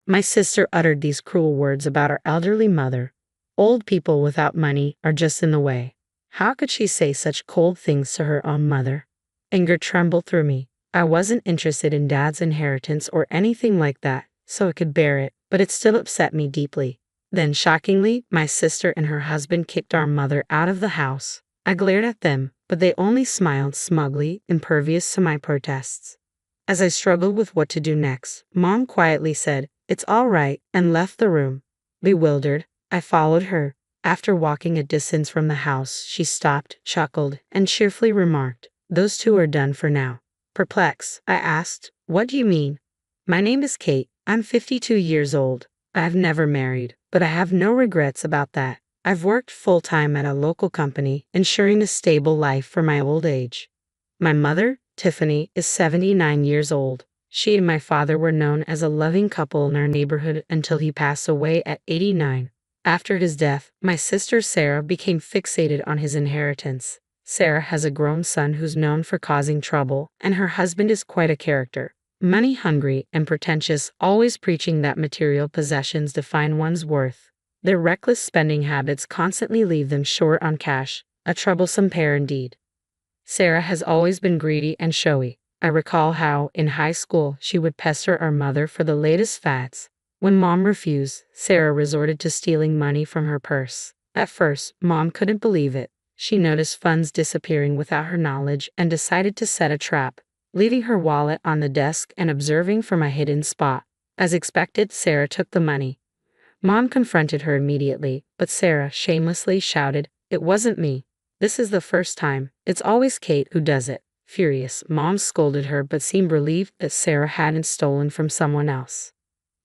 My sister uttered these cruel words about our elderly mother. Old people without money are just in the way. How could she say such cold things to her own mother? Anger trembled through me. I wasn't interested in Dad's inheritance or anything like that, so I could bear it, but it still upset me deeply. Then, shockingly, my sister and her husband kicked our mother out of the house. I glared at them, but they only smiled smugly, impervious to my protests. As I struggled with what to do next, Mom quietly said, "It's all right," and left the room. Bewildered, I followed her. After walking a distance from the house, she stopped, chuckled, and cheerfully remarked, "Those two are done for now." Perplexed, I asked, "What do you mean?" "My name is Kate. I'm 52 years old. I've never married, but I have no regrets about that. I've worked full-time at a local company, ensuring a stable life for my old age. My mother, Tiffany, is 79 years old. She and my father were known as a loving couple in our neighborhood until he passed away at 89. After his death, my sister Sarah became fixated on his inheritance. Sarah has a grown son who's known for causing trouble, and her husband is quite a character. Money-hungry and pretentious, always preaching that material possessions define one's worth. Their reckless spending habits constantly leave them short on cash, a troublesome pair indeed. Sarah has always been greedy and showy. I recall how, in high school, she would pester our mother for the latest fads. When Mom refused, Sarah resorted to stealing money from her purse. At first, Mom couldn't believe it. She noticed funds disappearing without her knowledge and decided to set a trap, leaving her wallet on the desk and observing from a hidden spot. As expected, Sarah took the money. Mom confronted her immediately, but Sarah shamelessly shouted, "It wasn't me. This is the first time. It's always Kate who does it." Furious, Mom scolded her but seemed relieved that Sarah hadn't stolen from someone else.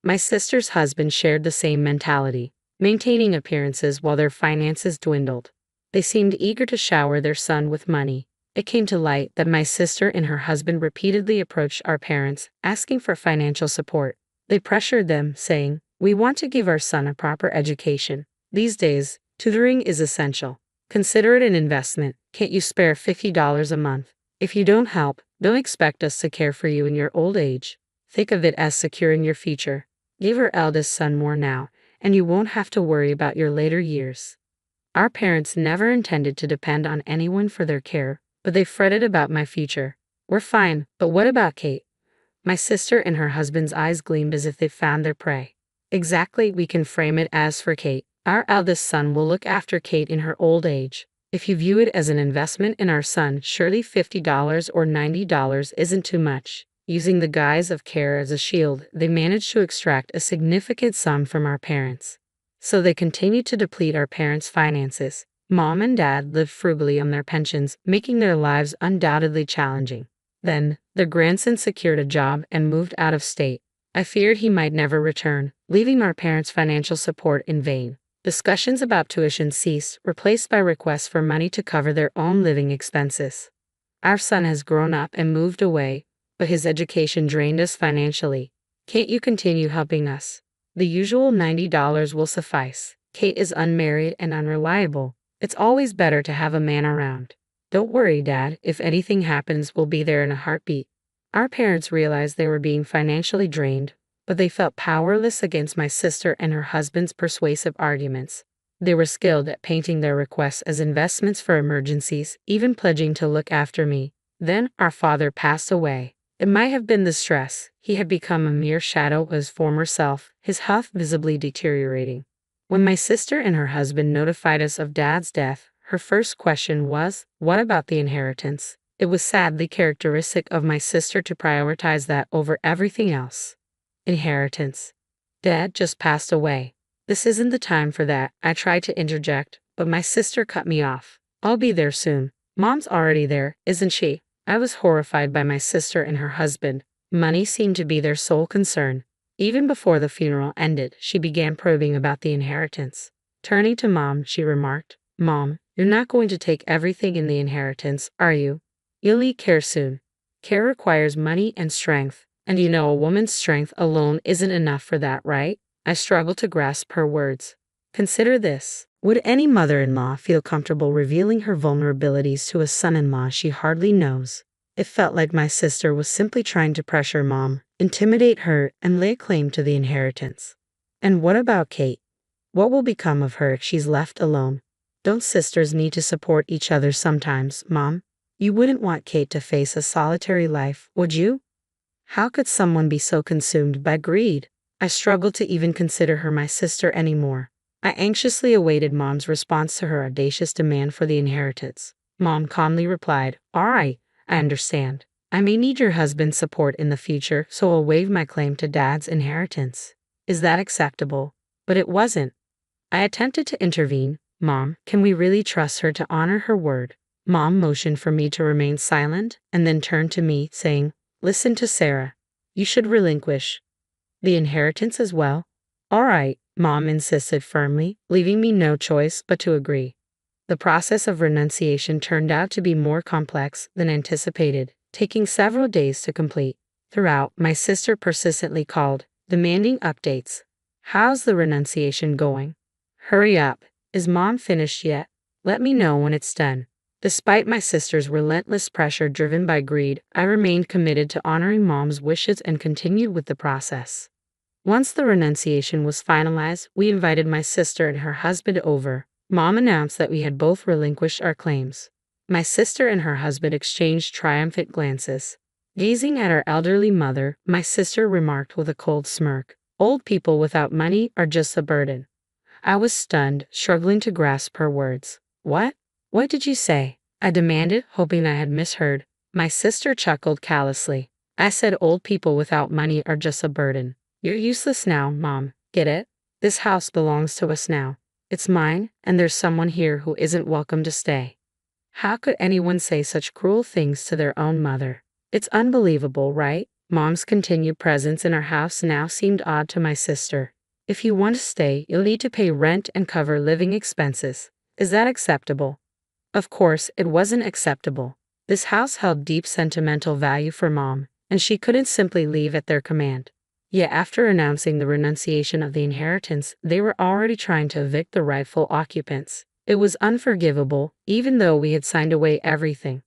My sister's husband shared the same mentality, maintaining appearances while their finances dwindled. They seemed eager to shower their son with money. It came to light that my sister and her husband repeatedly approached our parents, asking for financial support. They pressured them, saying, "We want to give our son a proper education. These days, tutoring is essential. Consider it an investment. Can't you spare $50 a month? If you don't help, don't expect us to care for you in your old age. Think of it as securing your future. Give our eldest son more now, and you won't have to worry about your later years." Our parents never intended to depend on anyone for their care, but they fretted about my future. "We're fine, but what about Kate?" My sister and her husband's eyes gleamed as if they found their prey. "Exactly, we can frame it as for Kate. Our eldest son will look after Kate in her old age. If you view it as an investment in our son, surely $50 or $90 isn't too much." Using the guise of care as a shield, they managed to extract a significant sum from our parents. So they continued to deplete our parents' finances. Mom and Dad lived frugally on their pensions, making their lives undoubtedly challenging. Then, their grandson secured a job and moved out of state. I feared he might never return, leaving our parents' financial support in vain. Discussions about tuition ceased, replaced by requests for money to cover their own living expenses. Our son has grown up and moved away, but his education drained us financially. "Can't you continue helping us? The usual $90 will suffice. Kate is unmarried and unreliable. It's always better to have a man around." "Don't worry, Dad. If anything happens, we'll be there in a heartbeat." Our parents realized they were being financially drained, but they felt powerless against my sister and her husband's persuasive arguments. They were skilled at painting their requests as investments for emergencies, even pledging to look after me. Then our father passed away. It might have been the stress. He had become a mere shadow of his former self, his health visibly deteriorating. When my sister and her husband notified us of Dad's death, her first question was, "What about the inheritance?" It was sadly characteristic of my sister to prioritize that over everything else. Inheritance. "Dad just passed away. This isn't the time for that." I tried to interject, but my sister cut me off. "I'll be there soon." "Mom's already there, isn't she?" I was horrified by my sister and her husband. Money seemed to be their sole concern. Even before the funeral ended, she began probing about the inheritance. Turning to Mom, she remarked, "Mom, you're not going to take everything in the inheritance, are you? You'll need care soon. Care requires money and strength, and you know a woman's strength alone isn't enough for that, right?" I struggled to grasp her words. Consider this. Would any mother-in-law feel comfortable revealing her vulnerabilities to a son-in-law she hardly knows? It felt like my sister was simply trying to pressure Mom, intimidate her, and lay claim to the inheritance. And what about Kate? What will become of her if she's left alone? Don't sisters need to support each other sometimes, Mom? You wouldn't want Kate to face a solitary life, would you? How could someone be so consumed by greed? I struggled to even consider her my sister anymore. I anxiously awaited Mom's response to her audacious demand for the inheritance. Mom calmly replied, "All right, I understand. I may need your husband's support in the future, so I'll waive my claim to Dad's inheritance. Is that acceptable?" But it wasn't. I attempted to intervene. "Mom, can we really trust her to honor her word?" Mom motioned for me to remain silent and then turned to me, saying, "Listen to Sarah. You should relinquish the inheritance as well." "All right," Mom insisted firmly, leaving me no choice but to agree. The process of renunciation turned out to be more complex than anticipated, taking several days to complete. Throughout, my sister persistently called, demanding updates. "How's the renunciation going? Hurry up. Is Mom finished yet? Let me know when it's done." Despite my sister's relentless pressure driven by greed, I remained committed to honoring Mom's wishes and continued with the process. Once the renunciation was finalized, we invited my sister and her husband over. Mom announced that we had both relinquished our claims. My sister and her husband exchanged triumphant glances. Gazing at our elderly mother, my sister remarked with a cold smirk, "Old people without money are just a burden." I was stunned, struggling to grasp her words. "What? What did you say?" I demanded, hoping I had misheard. My sister chuckled callously. "I said old people without money are just a burden. You're useless now, Mom. Get it? This house belongs to us now. It's mine, and there's someone here who isn't welcome to stay." How could anyone say such cruel things to their own mother? It's unbelievable, right? Mom's continued presence in our house now seemed odd to my sister. "If you want to stay, you'll need to pay rent and cover living expenses. Is that acceptable?" Of course, it wasn't acceptable. This house held deep sentimental value for Mom, and she couldn't simply leave at their command. Yet after announcing the renunciation of the inheritance, they were already trying to evict the rightful occupants. It was unforgivable, even though we had signed away everything.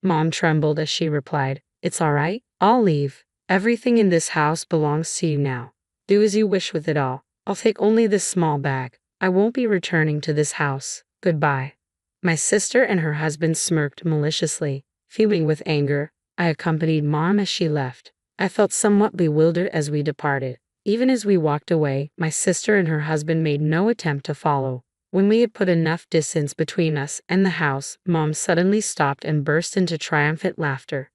Mom trembled as she replied, "It's all right, I'll leave. Everything in this house belongs to you now. Do as you wish with it all. I'll take only this small bag. I won't be returning to this house. Goodbye." My sister and her husband smirked maliciously. Fuming with anger, I accompanied Mom as she left. I felt somewhat bewildered as we departed. Even as we walked away, my sister and her husband made no attempt to follow. When we had put enough distance between us and the house, Mom suddenly stopped and burst into triumphant laughter.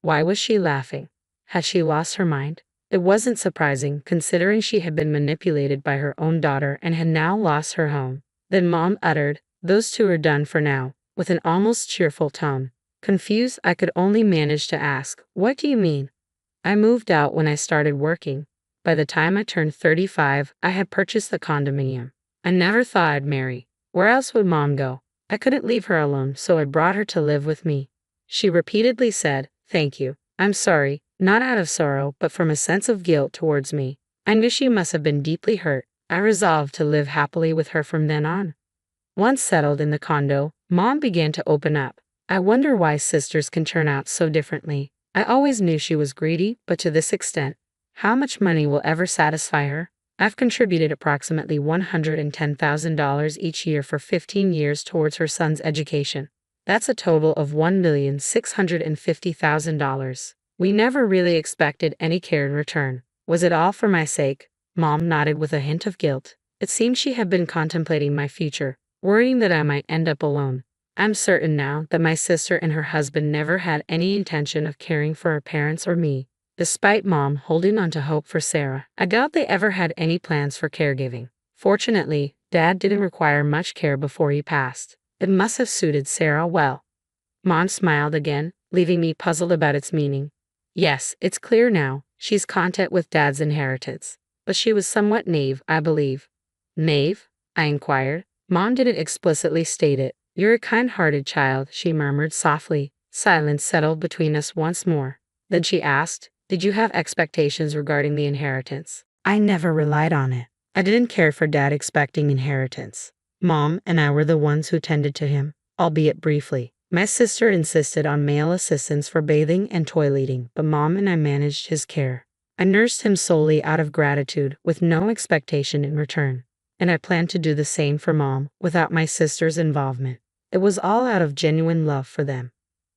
Why was she laughing? Had she lost her mind? It wasn't surprising, considering she had been manipulated by her own daughter and had now lost her home. Then Mom uttered, "Those two are done for now," with an almost cheerful tone. Confused, I could only manage to ask, "What do you mean?" "I moved out when I started working. By the time I turned 35, I had purchased the condominium. I never thought I'd marry. Where else would Mom go? I couldn't leave her alone, so I brought her to live with me." She repeatedly said, "Thank you. I'm sorry," not out of sorrow, but from a sense of guilt towards me. I knew she must have been deeply hurt. I resolved to live happily with her from then on. Once settled in the condo, Mom began to open up. I wonder why sisters can turn out so differently. I always knew she was greedy, but to this extent. How much money will ever satisfy her? I've contributed approximately $110,000 each year for 15 years towards her son's education. That's a total of $1,650,000. We never really expected any care in return. Was it all for my sake? Mom nodded with a hint of guilt. It seemed she had been contemplating my future, worrying that I might end up alone. I'm certain now that my sister and her husband never had any intention of caring for her parents or me. Despite Mom holding on to hope for Sarah, I doubt they ever had any plans for caregiving. Fortunately, Dad didn't require much care before he passed. It must have suited Sarah well. Mom smiled again, leaving me puzzled about its meaning. Yes, it's clear now. She's content with Dad's inheritance. But she was somewhat naive, I believe. Naive? I inquired. Mom didn't explicitly state it. "You're a kind-hearted child," she murmured softly. Silence settled between us once more. Then she asked, "Did you have expectations regarding the inheritance?" "I never relied on it. I didn't care for Dad expecting inheritance. Mom and I were the ones who tended to him, albeit briefly. My sister insisted on male assistance for bathing and toileting, but Mom and I managed his care. I nursed him solely out of gratitude, with no expectation in return. And I planned to do the same for Mom, without my sister's involvement. It was all out of genuine love for them.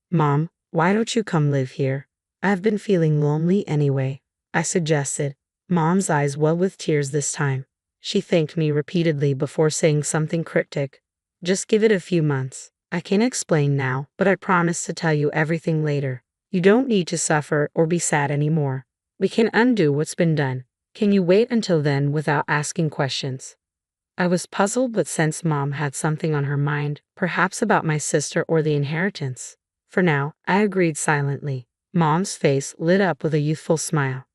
Mom, why don't you come live here? I've been feeling lonely anyway, I suggested. Mom's eyes welled with tears this time. She thanked me repeatedly before saying something cryptic. Just give it a few months. I can't explain now, but I promise to tell you everything later. You don't need to suffer or be sad anymore. We can undo what's been done. Can you wait until then without asking questions? I was puzzled but sensed Mom had something on her mind, perhaps about my sister or the inheritance. For now, I agreed silently. Mom's face lit up with a youthful smile.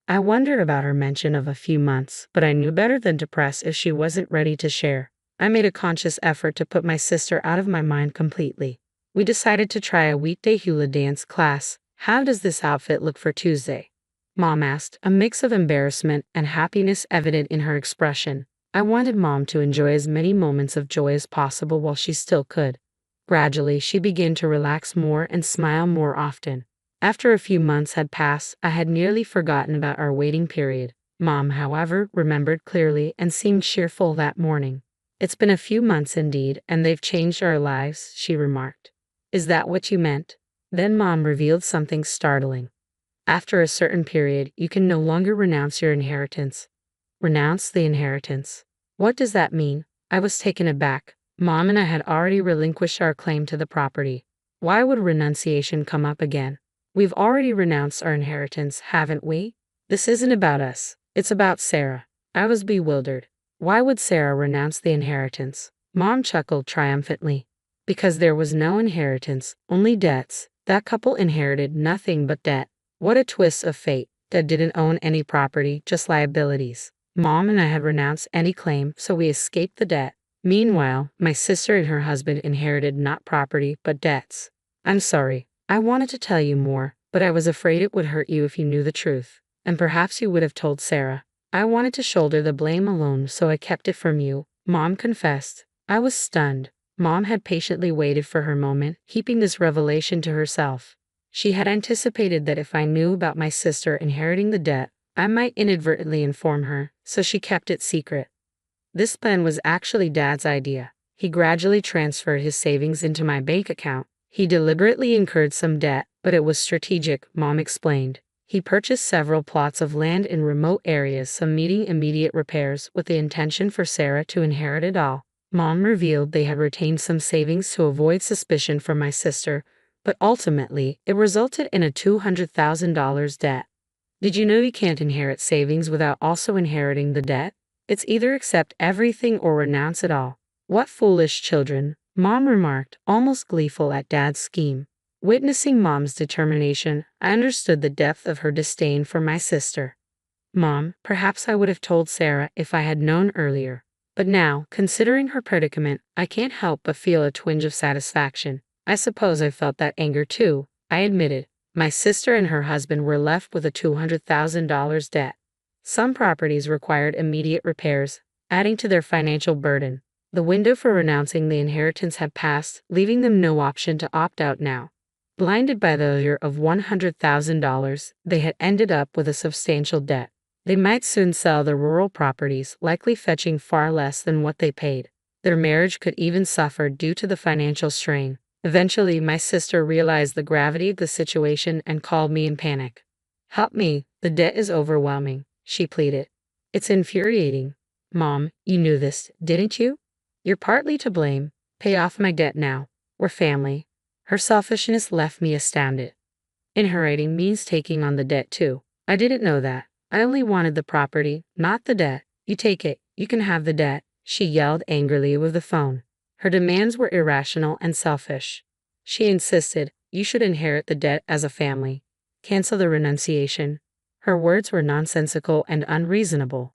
I wondered about her mention of a few months, but I knew better than to press if she wasn't ready to share. I made a conscious effort to put my sister out of my mind completely. We decided to try a weekday hula dance class. How does this outfit look for Tuesday? Mom asked, a mix of embarrassment and happiness evident in her expression. I wanted Mom to enjoy as many moments of joy as possible while she still could. Gradually, she began to relax more and smile more often. After a few months had passed, I had nearly forgotten about our waiting period. Mom, however, remembered clearly and seemed cheerful that morning. It's been a few months indeed, and they've changed our lives, she remarked. Is that what you meant? Then Mom revealed something startling. After a certain period, you can no longer renounce your inheritance. Renounce the inheritance. What does that mean? I was taken aback. Mom and I had already relinquished our claim to the property. Why would renunciation come up again? We've already renounced our inheritance, haven't we? This isn't about us. It's about Sarah. I was bewildered. Why would Sarah renounce the inheritance? Mom chuckled triumphantly. Because there was no inheritance, only debts. That couple inherited nothing but debt. What a twist of fate. Dad didn't own any property, just liabilities. Mom and I had renounced any claim, so we escaped the debt. Meanwhile, my sister and her husband inherited not property, but debts. I'm sorry. I wanted to tell you more, but I was afraid it would hurt you if you knew the truth. And perhaps you would have told Sarah. I wanted to shoulder the blame alone, so I kept it from you, Mom confessed. I was stunned. Mom had patiently waited for her moment, keeping this revelation to herself. She had anticipated that if I knew about my sister inheriting the debt, I might inadvertently inform her, so she kept it secret. This plan was actually Dad's idea. He gradually transferred his savings into my bank account. He deliberately incurred some debt, but it was strategic, Mom explained. He purchased several plots of land in remote areas, some needing immediate repairs, with the intention for Sarah to inherit it all. Mom revealed they had retained some savings to avoid suspicion from my sister, but ultimately, it resulted in a $200,000 debt. Did you know you can't inherit savings without also inheriting the debt? It's either accept everything or renounce it all. What foolish children, Mom remarked, almost gleeful at Dad's scheme. Witnessing Mom's determination, I understood the depth of her disdain for my sister. Mom, perhaps I would have told Sarah if I had known earlier. But now, considering her predicament, I can't help but feel a twinge of satisfaction. I suppose I felt that anger too, I admitted. My sister and her husband were left with a $200,000 debt. Some properties required immediate repairs, adding to their financial burden. The window for renouncing the inheritance had passed, leaving them no option to opt out now. Blinded by the allure of $100,000, they had ended up with a substantial debt. They might soon sell their rural properties, likely fetching far less than what they paid. Their marriage could even suffer due to the financial strain. Eventually, my sister realized the gravity of the situation and called me in panic. Help me, the debt is overwhelming, she pleaded. It's infuriating. Mom, you knew this, didn't you? You're partly to blame. Pay off my debt now. We're family. Her selfishness left me astounded. Inheriting means taking on the debt too. I didn't know that. I only wanted the property, not the debt. You take it, you can have the debt, she yelled angrily with the phone. Her demands were irrational and selfish. She insisted, you should inherit the debt as a family. Cancel the renunciation. Her words were nonsensical and unreasonable.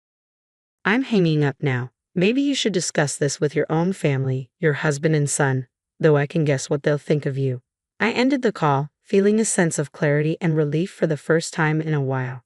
I'm hanging up now. Maybe you should discuss this with your own family, your husband and son, though I can guess what they'll think of you. I ended the call, feeling a sense of clarity and relief for the first time in a while.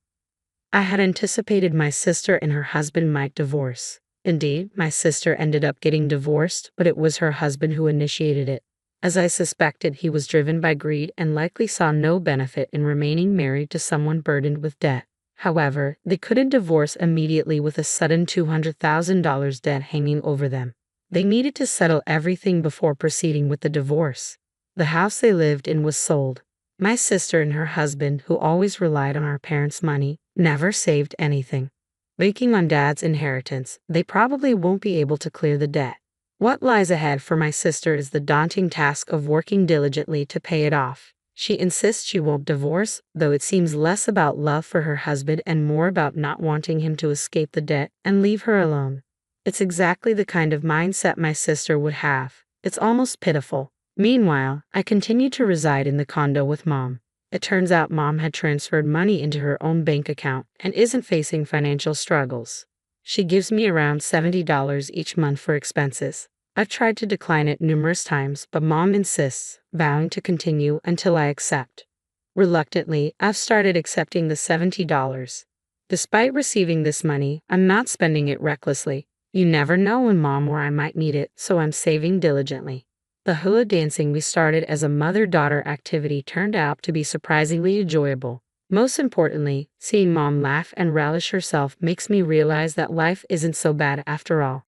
I had anticipated my sister and her husband might divorce. Indeed, my sister ended up getting divorced, but it was her husband who initiated it. As I suspected, he was driven by greed and likely saw no benefit in remaining married to someone burdened with debt. However, they couldn't divorce immediately with a sudden $200,000 debt hanging over them. They needed to settle everything before proceeding with the divorce. The house they lived in was sold. My sister and her husband, who always relied on our parents' money, never saved anything. Banking on Dad's inheritance, they probably won't be able to clear the debt. What lies ahead for my sister is the daunting task of working diligently to pay it off. She insists she won't divorce, though it seems less about love for her husband and more about not wanting him to escape the debt and leave her alone. It's exactly the kind of mindset my sister would have. It's almost pitiful. Meanwhile, I continue to reside in the condo with Mom. It turns out Mom had transferred money into her own bank account and isn't facing financial struggles. She gives me around $70 each month for expenses. I've tried to decline it numerous times, but Mom insists, vowing to continue until I accept. Reluctantly, I've started accepting the $70. Despite receiving this money, I'm not spending it recklessly. You never know when Mom or I might need it, so I'm saving diligently. The hula dancing we started as a mother-daughter activity turned out to be surprisingly enjoyable. Most importantly, seeing Mom laugh and relish herself makes me realize that life isn't so bad after all.